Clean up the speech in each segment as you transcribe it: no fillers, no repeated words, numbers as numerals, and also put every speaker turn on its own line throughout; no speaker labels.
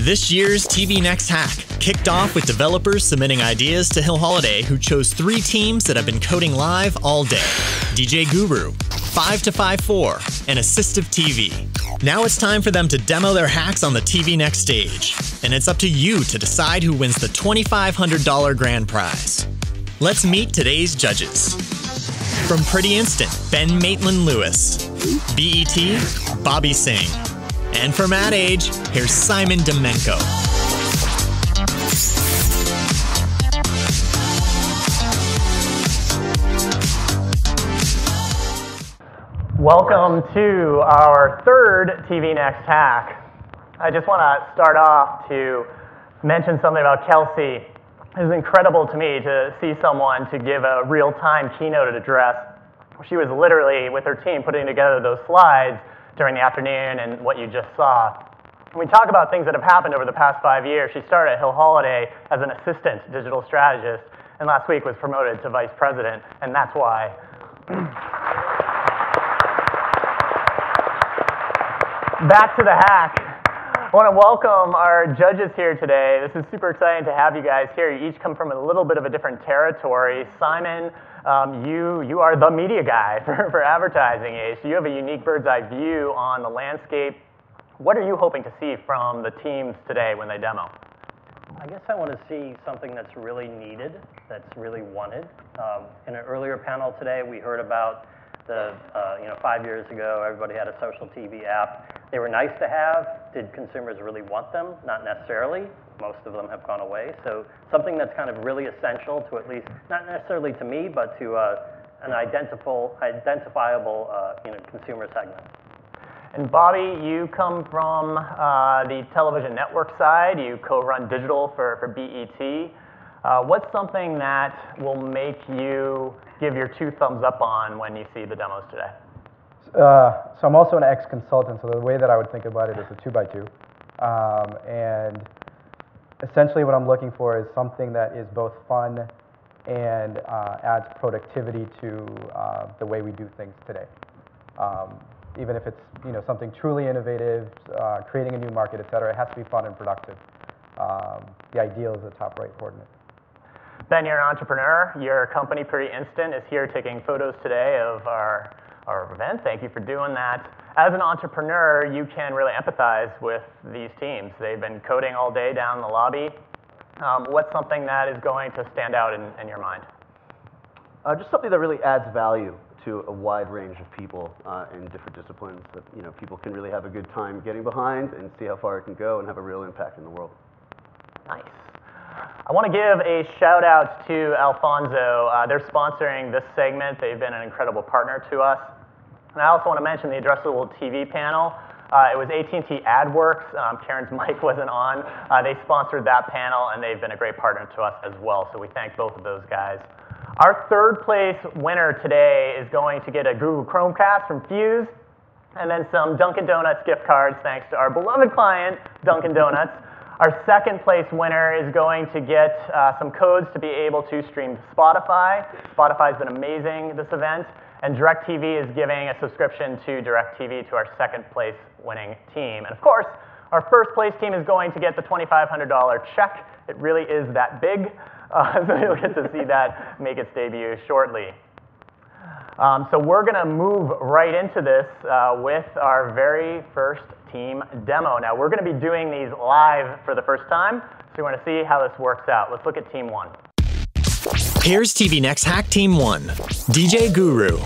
This year's TVnext hack kicked off with developers submitting ideas to Holliday, who chose 3 teams that have been coding live all day: DJ Guru, 5 to 5-4, and Assistive TV. Now it's time for them to demo their hacks on the TVnext stage, and it's up to you to decide who wins the $2,500 grand prize. Let's meet today's judges. From Pretty Instant, Ben Maitland-Lewis. BET, Bobby Singh. And from Ad Age, here's Simon Domenko.
Welcome to our third TVnext hack. I just want to start off to mention something about Kelsey. It was incredible to me to see someone to give a real-time keynote address. She was literally, with her team, putting together those slides during the afternoon and what you just saw. When we talk about things that have happened over the past 5 years, she started at Holliday as an assistant digital strategist, and last week was promoted to vice president, and that's why. Back to the hack. I want to welcome our judges here today. This is super exciting to have you guys here. You each come from a little bit of a different territory. Simon, you are the media guy for advertising age. So you have a unique bird's eye view on the landscape. What are you hoping to see from the teams today when they demo?
I guess I want to see something that's really needed, that's really wanted. In an earlier panel today, we heard about the 5 years ago, everybody had a social TV app. They were nice to have. Did consumers really want them? Not necessarily. Most of them have gone away. So something that's kind of really essential to, at least, not necessarily to me, but to an identifiable consumer segment.
And Bobby, you come from the television network side. You co-run digital for BET. What's something that will make you give your 2 thumbs up on when you see the demos today?
So I'm also an ex-consultant, so the way that I would think about it is a 2x2. And essentially what I'm looking for is something that is both fun and adds productivity to the way we do things today. Even if it's something truly innovative, creating a new market, et cetera, it has to be fun and productive. The ideal is the top right coordinate.
Ben, you're an entrepreneur. Your company, Pretty Instant, is here taking photos today of our event. Thank you for doing that. As an entrepreneur, you can really empathize with these teams. They've been coding all day down in the lobby. What's something that is going to stand out in your mind?
Just something that really adds value to a wide range of people in different disciplines that people can really have a good time getting behind and see how far it can go and have a real impact in the world.
Nice. I want to give a shout out to Alfonso. They're sponsoring this segment. They've been an incredible partner to us. And I also want to mention the addressable TV panel. It was AT&T AdWorks. Karen's mic wasn't on. They sponsored that panel, and they've been a great partner to us as well. So we thank both of those guys. Our third place winner today is going to get a Google Chromecast from Fuse, and then some Dunkin' Donuts gift cards, thanks to our beloved client, Dunkin' Donuts. Our second place winner is going to get some codes to be able to stream to Spotify. Spotify's been amazing this event. And DirecTV is giving a subscription to DirecTV to our second place winning team. And of course, our first place team is going to get the $2,500 check. It really is that big. So you'll get to see that make its debut shortly. So we're going to move right into this with our very first team demo. Now, we're going to be doing these live for the first time, so we want to see how this works out. Let's look at Team 1.
Here's TVnext Hack Team 1, DJ Guru.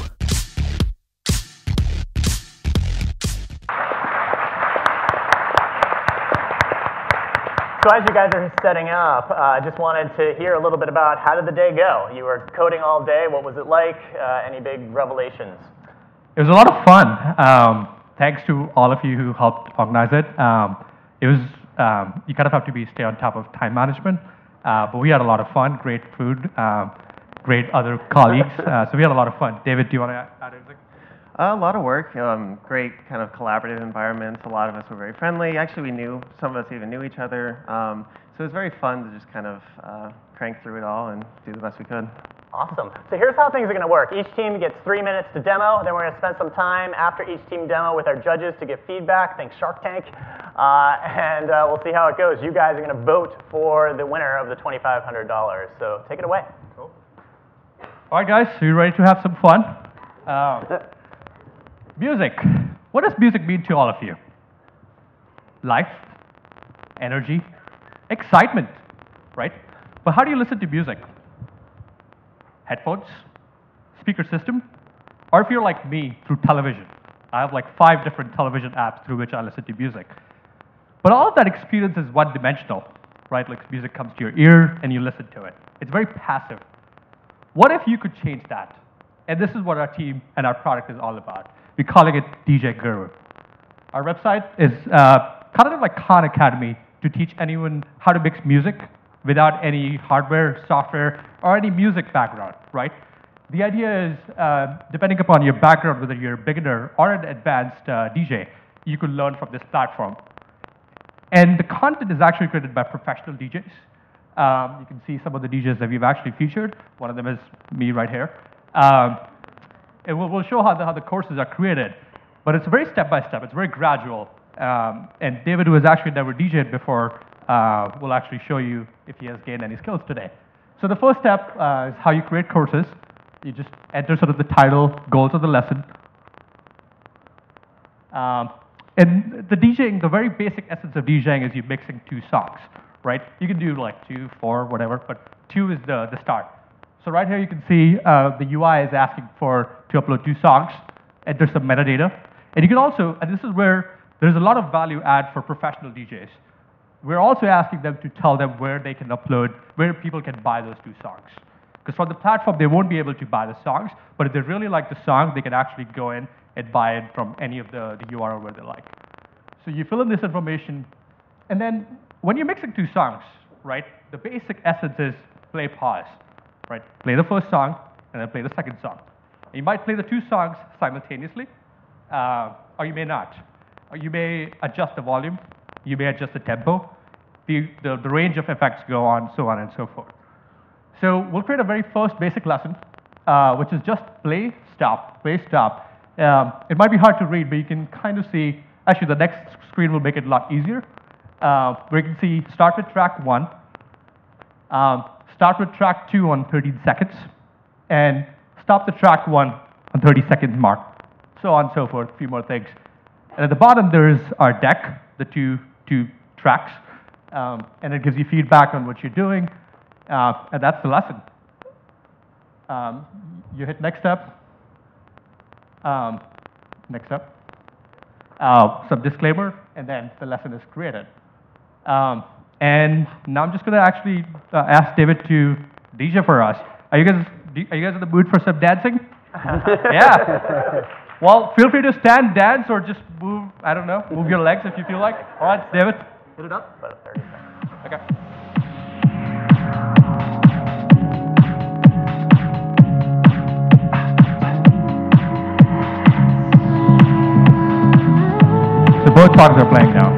So as you guys are setting up, I just wanted to hear a little bit about how did the day go? You were coding all day. What was it like? Any big revelations?
It was a lot of fun. Thanks to all of you who helped organize it. It was you kind of have to stay on top of time management, but we had a lot of fun. Great food, great other colleagues. So we had a lot of fun. David, do you want to add anything?
A lot of work, great kind of collaborative environments. A lot of us were very friendly. Actually, some of us even knew each other. So it was very fun to just kind of crank through it all and do the best we could.
Awesome. So here's how things are going to work. Each team gets 3 minutes to demo. Then we're going to spend some time after each team demo with our judges to get feedback. Think Shark Tank. And we'll see how it goes. You guys are going to vote for the winner of the $2,500. So take it away.
Cool. All right, guys. So you ready to have some fun? Music. What does music mean to all of you? Life, energy, excitement, right? But how do you listen to music? Headphones, speaker system, or if you're like me, through television. I have like 5 different television apps through which I listen to music. But all of that experience is one-dimensional, right? Like music comes to your ear and you listen to it. It's very passive. What if you could change that? And this is what our team and our product is all about. We're calling it DJ Guru. Our website is kind of like Khan Academy to teach anyone how to mix music without any hardware, software, or any music background, right? The idea is, depending upon your background, whether you're a beginner or an advanced DJ, you could learn from this platform. And the content is actually created by professional DJs. You can see some of the DJs that we've actually featured. One of them is me right here. And we'll show how the courses are created. But it's very step-by-step. It's very gradual. And David, who has actually never DJed before, will actually show you if he has gained any skills today. So the first step is how you create courses. You just enter sort of the title, goals of the lesson. And the DJing, the very basic essence of DJing is you mixing 2 songs, right? You can do like 2, 4, whatever, but 2 is the start. So right here you can see the UI is asking to upload 2 songs, enter some metadata. And you can also, and this is where there's a lot of value add for professional DJs. We're also asking them to tell them where they can upload, where people can buy those 2 songs. Because from the platform, they won't be able to buy the songs, but if they really like the song, they can actually go in and buy it from any of the URL where they like. So you fill in this information, and then when you're mixing 2 songs, right, the basic essence is play, pause, right? Play the first song, and then play the second song. And you might play the 2 songs simultaneously, or you may not. Or you may adjust the volume, you may adjust the tempo, the range of effects go on, so on and so forth. So we'll create a very first basic lesson, which is just play, stop, play, stop. It might be hard to read, but you can kind of see, actually the next screen will make it a lot easier, where you can see start with track 1, start with track 2 on 13 seconds, and stop the track 1 on 30 seconds mark, so on and so forth, a few more things. And at the bottom, there is our deck, the two tracks, and it gives you feedback on what you're doing, and that's the lesson. You hit next step. Next step. Some disclaimer, and then the lesson is created. And now I'm just going to actually ask David to DJ for us. Are you guys in the mood for some dancing? Yeah. Well, feel free to stand, dance, or just move, I don't know, move your legs if you feel like. All right, David, hit it up.
About 30 seconds.
Okay. So both songs are playing now.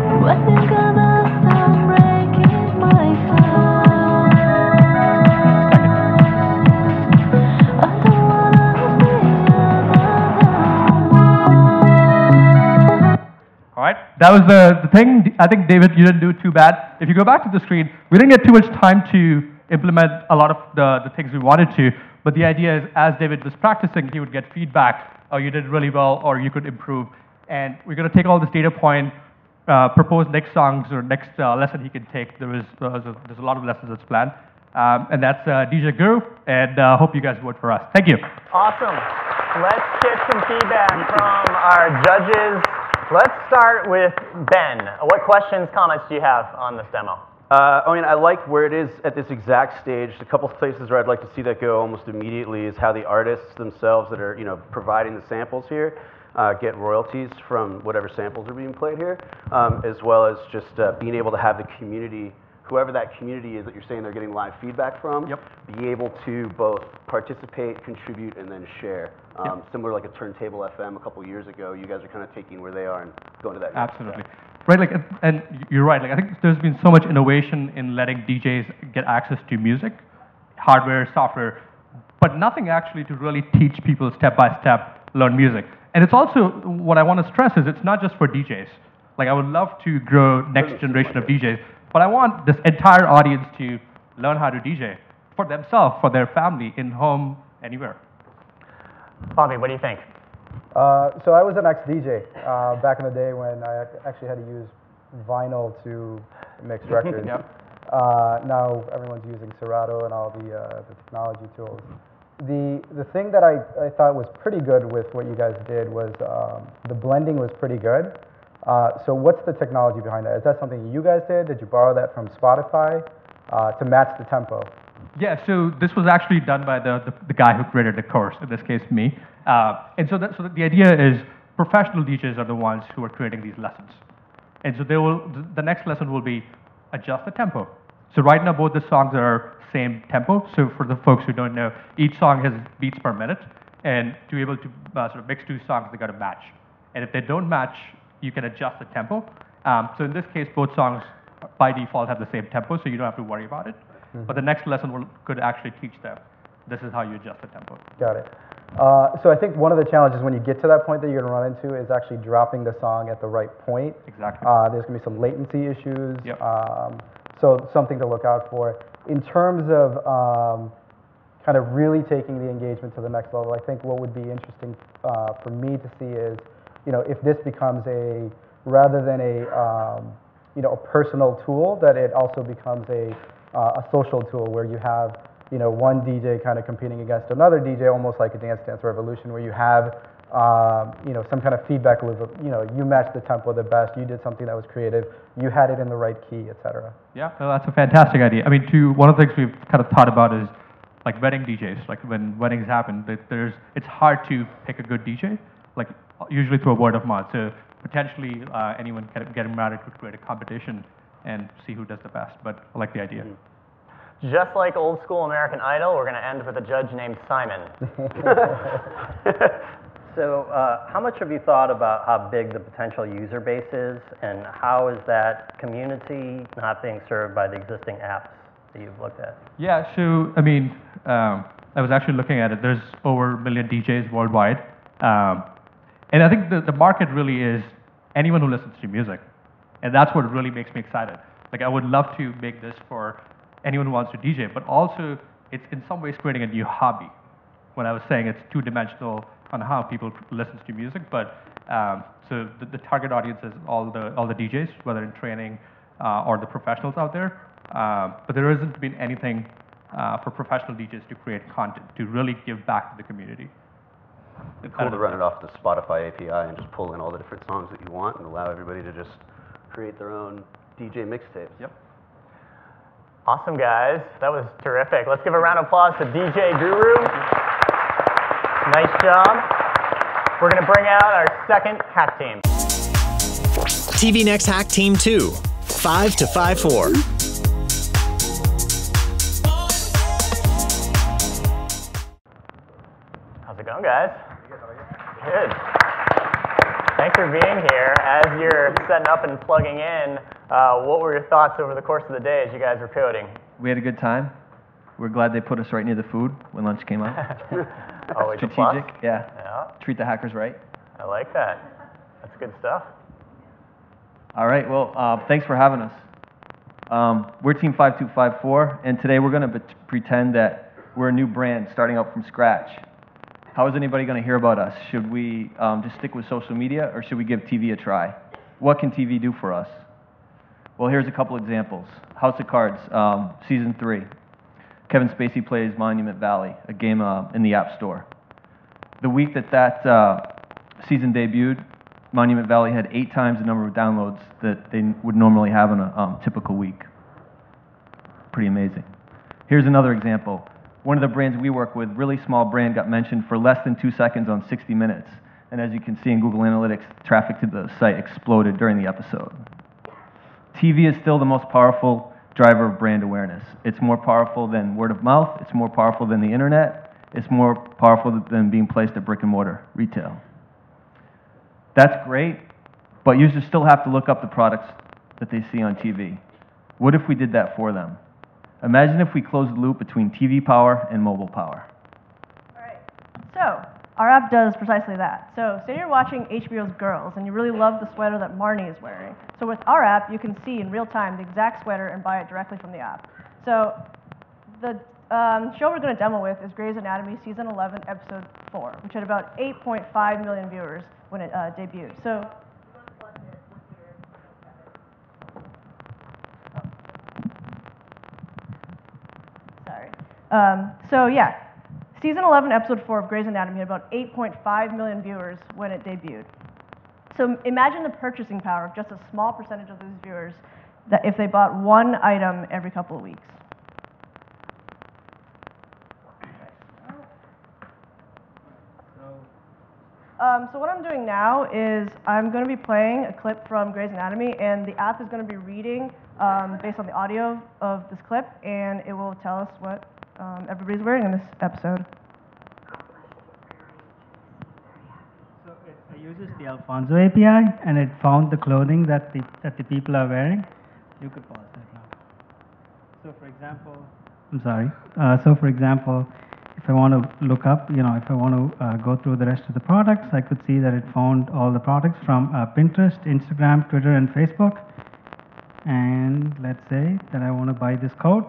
That was the thing. I think, David, you didn't do too bad. If you go back to the screen, we didn't get too much time to implement a lot of the things we wanted to, but the idea is as David was practicing, he would get feedback, oh, you did really well, or you could improve. And we're going to take all this data point, propose next songs or next lesson he can take. There's a lot of lessons that's planned. And that's DJ Guru, and hope you guys vote for us. Thank you.
Awesome. Let's get some feedback from our judges. Let's start with Ben. What questions, comments do you have on this demo?
I mean, I like where it is at this exact stage. A couple of places where I'd like to see that go almost immediately is how the artists themselves that are, providing the samples here get royalties from whatever samples are being played here, as well as just being able to have the community, whoever that community is that you're saying they're getting live feedback from, be able to both participate, contribute, and then share. Similar like a Turntable FM a couple years ago, you guys are kind of taking where they are and going to that next
Absolutely.
step.
Right, and you're right. I think there's been so much innovation in letting DJs get access to music, hardware, software. but nothing actually to really teach people step by step learn music. And it's also, what I want to stress is it's not just for DJs. Like I would love to grow next generation of DJs, but I want this entire audience to learn how to DJ for themselves, for their family, in home, anywhere.
Bobby, what do you think?
So I was an ex-DJ back in the day when I actually had to use vinyl to mix records.
Yep.
Now everyone's using Serato and all the technology tools. The thing that I thought was pretty good with what you guys did was the blending was pretty good. So what's the technology behind that? Is that something you guys did? Did you borrow that from Spotify to match the tempo?
Yeah, so this was actually done by the guy who created the course, in this case me. And so the idea is professional DJs are the ones who are creating these lessons. And so the next lesson will be adjust the tempo. So right now both the songs are same tempo. So for the folks who don't know, each song has beats per minute. And to be able to sort of mix two songs, they got to match. And if they don't match, you can adjust the tempo. So in this case, both songs by default have the same tempo, so you don't have to worry about it. But the next lesson could actually teach them, this is how you adjust the tempo.
Got it. So I think one of the challenges when you get to that point that you're going to run into is actually dropping the song at the right point.
Exactly.
There's going to be some latency issues.
Yep.
So something to look out for. In terms of kind of really taking the engagement to the next level, I think what would be interesting for me to see is, if this becomes rather than a personal tool, that it also becomes a social tool where you have, one DJ kind of competing against another DJ, almost like a Dance Dance Revolution, where you have, some kind of feedback loop of, you matched the tempo the best, you did something that was creative, you had it in the right key, etc.
Yeah, well, that's a fantastic idea. I mean, one of the things we've kind of thought about is like wedding DJs. Like when weddings happen, it's hard to pick a good DJ, like usually through a word of mouth. So potentially anyone getting married could create a competition and see who does the best. But I like the idea.
Just like old school American Idol, we're going to end with a judge named Simon.
So how much have you thought about how big the potential user base is, and how is that community not being served by the existing apps that you've looked at?
Yeah, so I mean, I was actually looking at it. There's over 1 million DJs worldwide. And I think the market really is anyone who listens to music. And that's what really makes me excited. Like I would love to make this for anyone who wants to DJ, but also it's in some ways creating a new hobby. When I was saying it's two-dimensional on how people listen to music, but so the target audience is all the DJs, whether in training or the professionals out there. But there hasn't been anything for professional DJs to create content, to really give back to the community.
It's cool to run it off the Spotify API and just pull in all the different songs that you want and allow everybody to just create their own DJ mixtapes.
Yep.
Awesome, guys. That was terrific. Let's give a round of applause to DJ Guru. Nice job. We're going to bring out our second hack team.
TVnext Hack Team 2, 5 to 5-4.
How's it going, guys? Good. Thanks for being here. As you're setting up and plugging in, what were your thoughts over the course of the day as you guys were coding?
We had a good time. We're glad they put us right near the food when lunch came out.
Always a plus.
Strategic, yeah. Treat the hackers right.
I like that. That's good stuff.
All right, well, thanks for having us. We're Team 5254, and today we're going to pretend that we're a new brand starting out from scratch. How is anybody going to hear about us? Should we just stick with social media, or should we give TV a try? What can TV do for us? Well, here's a couple examples. House of Cards, Season 3. Kevin Spacey plays Monument Valley, a game in the App Store. The week that season debuted, Monument Valley had 8 times the number of downloads that they would normally have in a typical week. Pretty amazing. Here's another example. One of the brands we work with, really small brand, got mentioned for less than 2 seconds on 60 Minutes. And as you can see in Google Analytics, traffic to the site exploded during the episode. TV is still the most powerful driver of brand awareness. It's more powerful than word of mouth. It's more powerful than the internet. It's more powerful than being placed at brick and mortar retail. That's great, but users still have to look up the products that they see on TV. What if we did that for them? Imagine if we closed the loop between TV power and mobile power.
our app does precisely that. So say you're watching HBO's Girls and you really love the sweater that Marnie is wearing. So with our app, you can see in real time the exact sweater and buy it directly from the app. So the show we're going to demo with is Grey's Anatomy Season 11, Episode 4, which had about 8.5 million viewers when it debuted. So so yeah, Season 11, Episode 4 of Grey's Anatomy had about 8.5 million viewers when it debuted. So imagine the purchasing power of just a small percentage of those viewers that if they bought one item every couple of weeks. So what I'm doing now is I'm going to be playing a clip from Grey's Anatomy, and the app is going to be reading based on the audio of this clip, and it will tell us what everybody's wearing in this episode.
So it uses the Alfonso API, and it found the clothing that the people are wearing. You could pause that now. So for example, I'm sorry. So for example, if I want to look up, if I want to go through the rest of the products, I could see that it found all the products from Pinterest, Instagram, Twitter, and Facebook. And let's say that I want to buy this coat.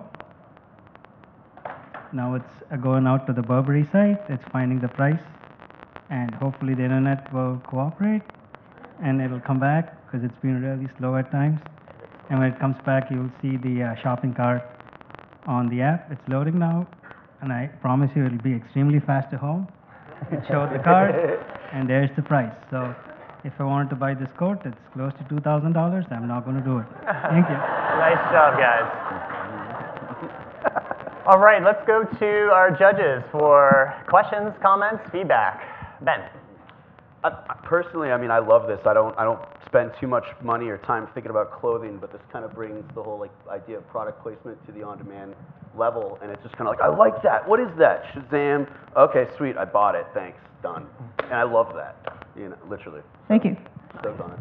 Now it's going out to the Burberry site, it's finding the price, and hopefully the internet will cooperate, and it'll come back, because it's been really slow at times. And when it comes back, you'll see the shopping cart on the app. It's loading now, and I promise you it'll be extremely fast to home. It showed the card, and there's the price. So if I wanted to buy this coat, it's close to $2,000. I'm not going to do it. Thank you.
Nice job, guys. All right, let's go to our judges for questions, comments, feedback. Ben.
Personally, I mean, I love this. I don't spend too much money or time thinking about clothing, but this kind of brings the whole idea of product placement to the on-demand level, and it's just kind of like, I like that. What is that? Shazam. Okay, sweet. I bought it. Thanks. Done. And I love that. Literally.
Thank you.
Stoked on it.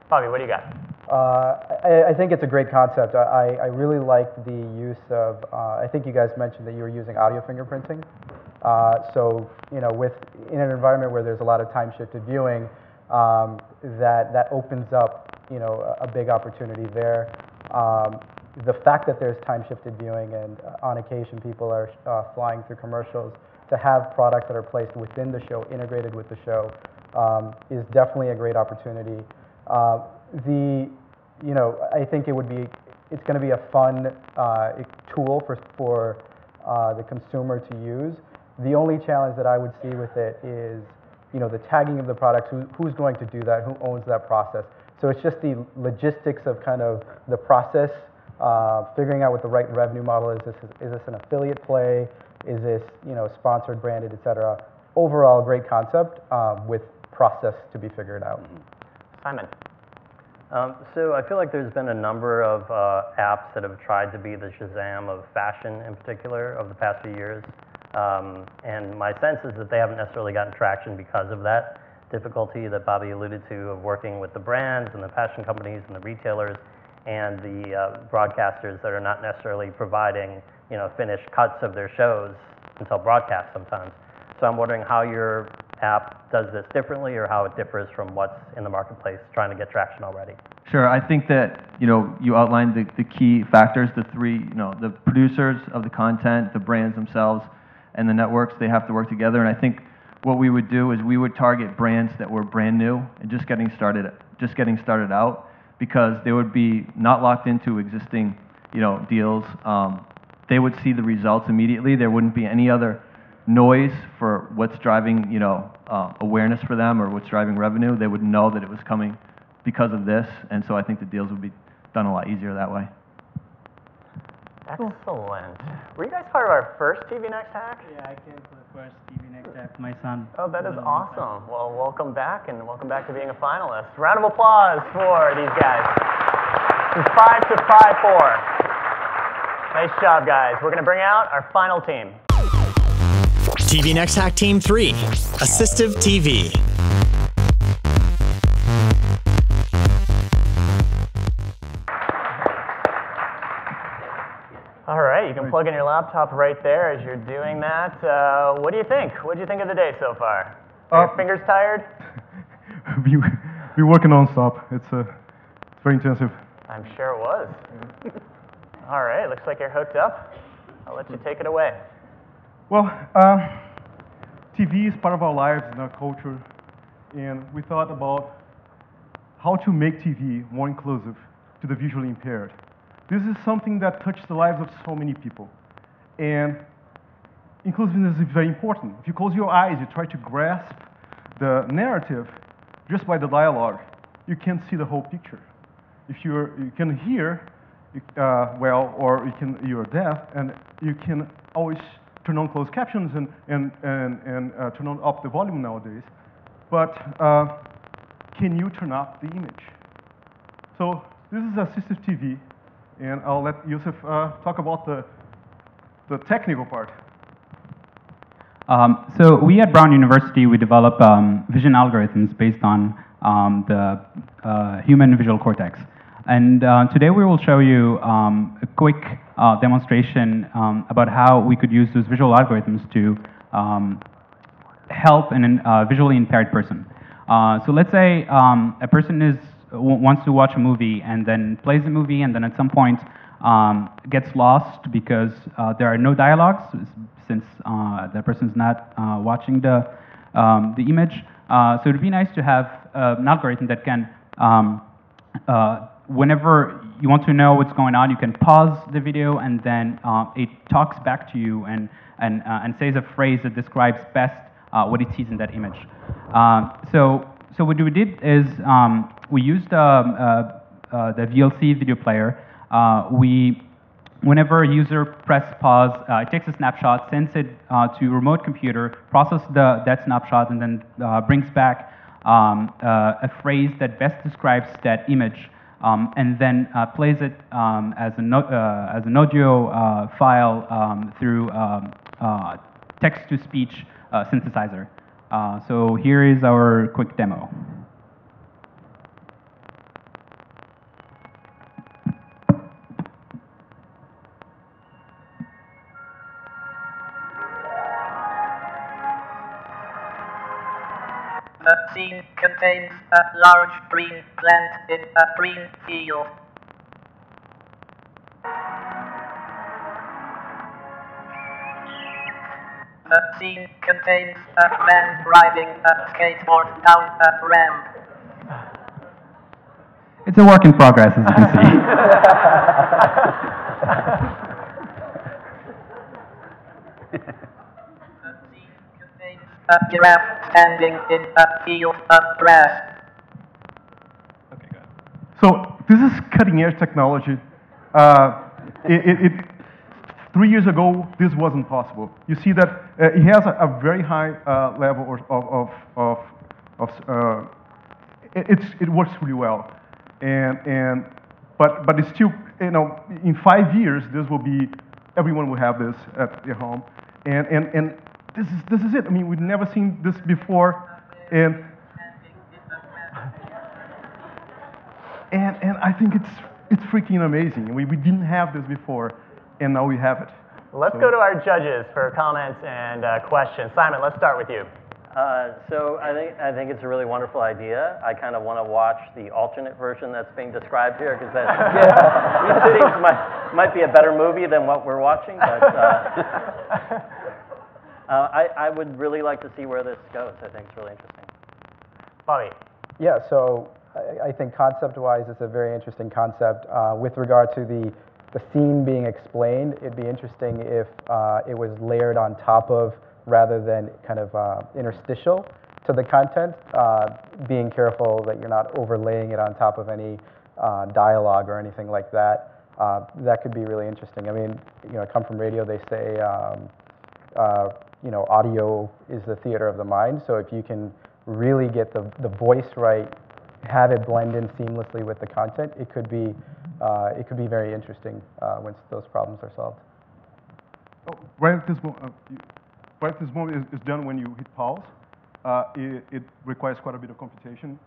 Bobby, what do you got?
I think it's a great concept. I really like the use of, I think you guys mentioned that you were using audio fingerprinting. So, in an environment where there's a lot of time-shifted viewing, that opens up, a big opportunity there. The fact that there's time-shifted viewing and on occasion people are flying through commercials, to have products that are placed within the show, integrated with the show, is definitely a great opportunity. I think it's going to be a fun tool for the consumer to use. The only challenge that I would see with it is, the tagging of the products. Who's going to do that? Who owns that process? So it's just the logistics of kind of the process, figuring out what the right revenue model is. Is this an affiliate play? Is this, sponsored, branded, et cetera? Overall, great concept with process to be figured out.
Simon.
So I feel like there's been a number of apps that have tried to be the Shazam of fashion in particular over the past few years. And my sense is that they haven't necessarily gotten traction because of that difficulty that Bobby alluded to of working with the brands and the fashion companies and the retailers and the broadcasters that are not necessarily providing, finished cuts of their shows until broadcast sometimes. So I'm wondering how your app does this differently or how it differs from what's in the marketplace trying to get traction already.
Sure, I think that, you outlined the key factors, the three, the producers of the content, the brands themselves, and the networks, they have to work together. And I think what we would do is we would target brands that were brand new and just getting started out, because they would be not locked into existing, deals. They would see the results immediately. There wouldn't be any other noise for what's driving, awareness for them or what's driving revenue. They would know that it was coming because of this, and so I think the deals would be done a lot easier that way.
Excellent. Were you guys part of our first TVnext hack?
Yeah, I came for the first TVnext hack. My son.
Oh, that is awesome. Well, welcome back, and welcome back to being a finalist. Round of applause for these guys. This is 5 to 5-4. Nice job, guys. We're going to bring out our final team.
TVnext Hack Team 3, Assistive TV.
All right, you can plug in your laptop right there as you're doing that. What do you think? What did you think of the day so far? Are your fingers tired?
We're working non-stop. It's very intensive.
I'm sure it was. All right, looks like you're hooked up. I'll let you take it away.
Well, TV is part of our lives and our culture, and we thought about how to make TV more inclusive to the visually impaired. This is something that touches the lives of so many people, and inclusiveness is very important. If you close your eyes, you try to grasp the narrative just by the dialogue, you can't see the whole picture. If you can hear well, or you're deaf, and you can always turn on closed captions and turn on up the volume nowadays. But can you turn up the image? So this is assistive TV, and I'll let Yusuf talk about the technical part.
So we at Brown University, we develop vision algorithms based on the human visual cortex. And today we will show you a quick demonstration about how we could use those visual algorithms to help a visually impaired person. So let's say a person wants to watch a movie and then plays the movie and then at some point gets lost because there are no dialogues since the person's not watching the image. So it would be nice to have an algorithm that can whenever you want to know what's going on, you can pause the video and then it talks back to you and says a phrase that describes best what it sees in that image. So what we did is we used the VLC video player. Whenever a user presses pause, it takes a snapshot, sends it to a remote computer, processes that snapshot, and then brings back a phrase that best describes that image. And then plays it as an audio file through text-to-speech synthesizer. So here is our quick demo.
The scene contains a large green plant in a green field. The scene contains a man riding a skateboard down a ramp.
It's a work in progress, as you can see.
A giraffe standing in a field of grass.
Okay, good. So this is cutting-edge technology. 3 years ago, this wasn't possible. You see that it has a very high level it works really well, but it's still, in 5 years, everyone will have this at their home, and this is it. I mean, we've never seen this before, and I think it's freaking amazing. We didn't have this before, and now we have it.
Let's go to our judges for comments and questions. Simon, let's start with you.
So I think it's a really wonderful idea. I kind of want to watch the alternate version that's being described here because that seems might be a better movie than what we're watching. But I would really like to see where this goes. I think it's really interesting.
Bobby.
Yeah, so I think concept-wise, it's a very interesting concept. With regard to the scene being explained, it'd be interesting if it was layered on top of rather than kind of interstitial to the content, being careful that you're not overlaying it on top of any dialogue or anything like that. That could be really interesting. I mean, I come from radio, they say, audio is the theater of the mind, so if you can really get the voice right, have it blend in seamlessly with the content, it could be very interesting once those problems are solved.
Oh, right at this moment is done when you hit pause. It requires quite a bit of computation.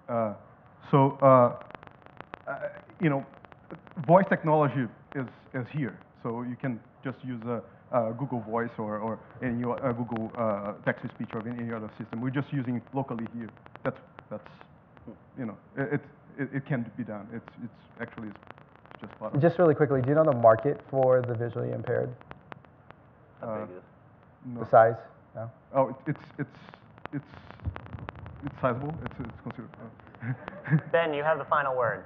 Voice technology is here. So you can just use Google Voice or any Google text-to-speech or any other system. We're just using it locally here. That's you know, it can be done. It's actually just part of it.
Just really quickly, do you know the market for the visually impaired?
How big is it?
No.
The size? No?
Oh, it's sizable. It's considered.
Ben, you have the final word.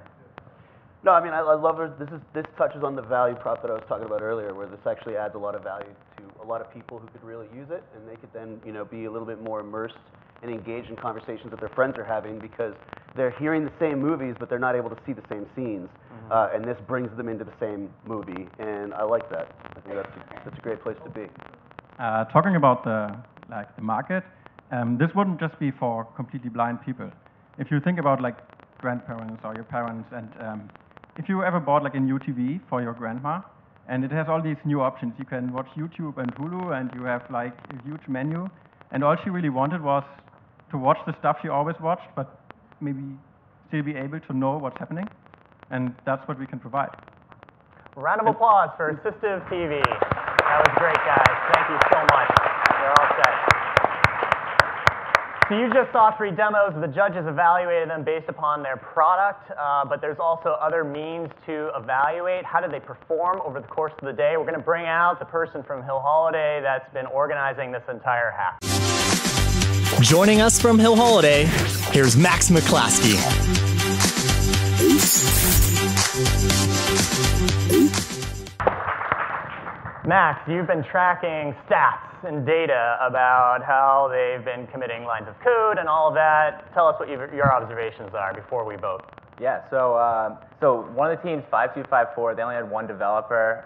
No, I mean, I love it. This touches on the value prop that I was talking about earlier, where this actually adds a lot of value to a lot of people who could really use it, and they could then, you know, be a little bit more immersed and engaged in conversations that their friends are having because they're hearing the same movies, but they're not able to see the same scenes, and this brings them into the same movie, and I like that. I think that's a great place to be.
Talking about the market, this wouldn't just be for completely blind people. If you think about like grandparents or your parents, and if you ever bought like a new TV for your grandma, and it has all these new options, you can watch YouTube and Hulu, and you have like a huge menu, and all she really wanted was to watch the stuff she always watched, but maybe still be able to know what's happening, and that's what we can provide.
Round of applause for Assistive TV. That was great, guys. Thank you so much. You're all set. So you just saw 3 demos. The judges evaluated them based upon their product, but there's also other means to evaluate. How did they perform over the course of the day? We're going to bring out the person from Hill Holliday that's been organizing this entire hack.
Joining us from Hill Holliday, here's Max McClaskey.
Max, you've been tracking stats and data about how they've been committing lines of code and all of that. Tell us what your observations are before we vote.
Yeah, so one of the teams, 5254, they only had one developer,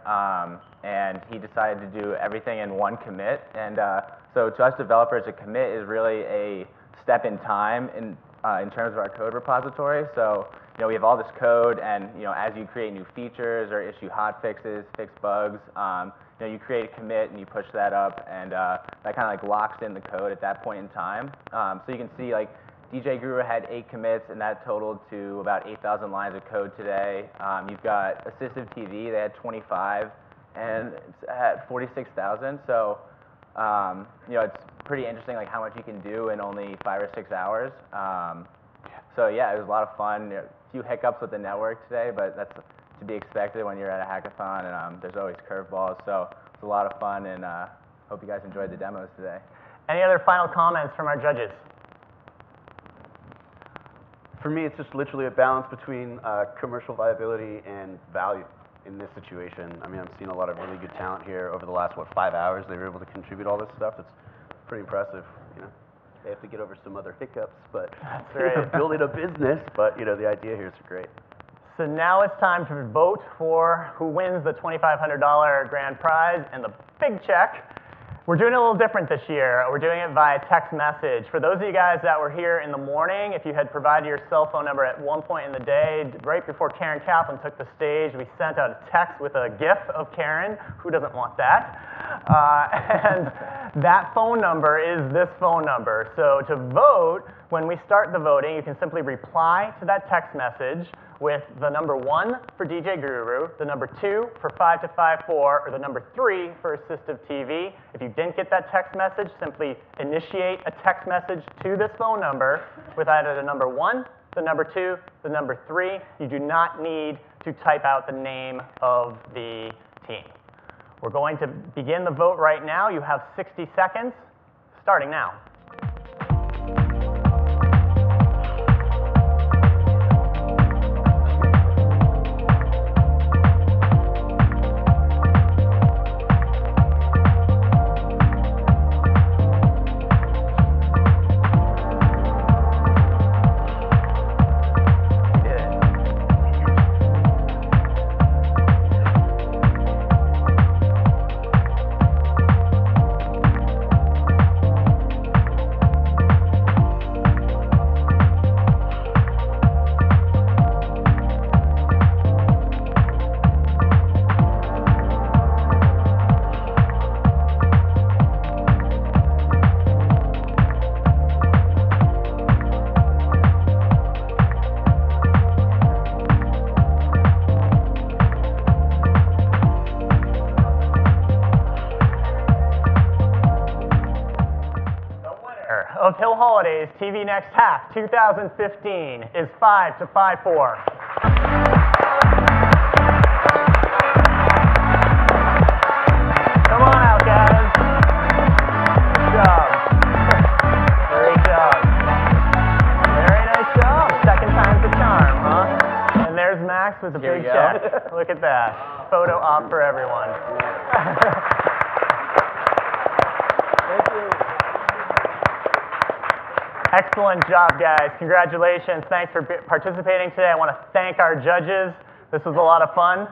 and he decided to do everything in one commit. And so to us developers, a commit is really a step in time in terms of our code repository. So you know, we have all this code, and you know, as you create new features or issue hot fixes, fix bugs, you know, you create a commit and you push that up, and that kind of like locks in the code at that point in time. So you can see like DJ Guru had 8 commits, and that totaled to about 8,000 lines of code today. You've got Assistive TV, they had 25, and it's at 46,000. So you know, it's pretty interesting like how much you can do in only 5 or 6 hours. So yeah, it was a lot of fun. A few hiccups with the network today, but that's to be expected when you're at a hackathon, and there's always curveballs. So it's a lot of fun, and hope you guys enjoyed the demos today.
Any other final comments from our judges?
For me, it's just literally a balance between commercial viability and value in this situation. I mean, I'm seeing a lot of really good talent here over the last, 5 hours. They were able to contribute all this stuff. It's pretty impressive, you know. They have to get over some other hiccups, but building a business, but you know, the idea here is great.
So now it's time to vote for who wins the $2,500 grand prize and the big check. We're doing it a little different this year. We're doing it via text message. For those of you guys that were here in the morning, if you had provided your cell phone number at one point in the day, right before Karen Kaplan took the stage, we sent out a text with a GIF of Karen. Who doesn't want that? And that phone number is this phone number. So to vote, when we start the voting, you can simply reply to that text message with the number 1 for DJ Guru, the number 2 for 5254, or the number 3 for Assistive TV. If you didn't get that text message, simply initiate a text message to this phone number with either the number 1, the number 2, the number 3. You do not need to type out the name of the team. We're going to begin the vote right now. You have 60 seconds, starting now. Holliday's TVnext Hack 2015 is 5 to 5-4. Come on out, guys. Good job. Great job. Very nice job. Second time's a charm, huh? And there's Max with a big check. Look at that. Photo op for everyone. Thank you. Excellent job, guys. Congratulations. Thanks for participating today. I want to thank our judges. This was a lot of fun.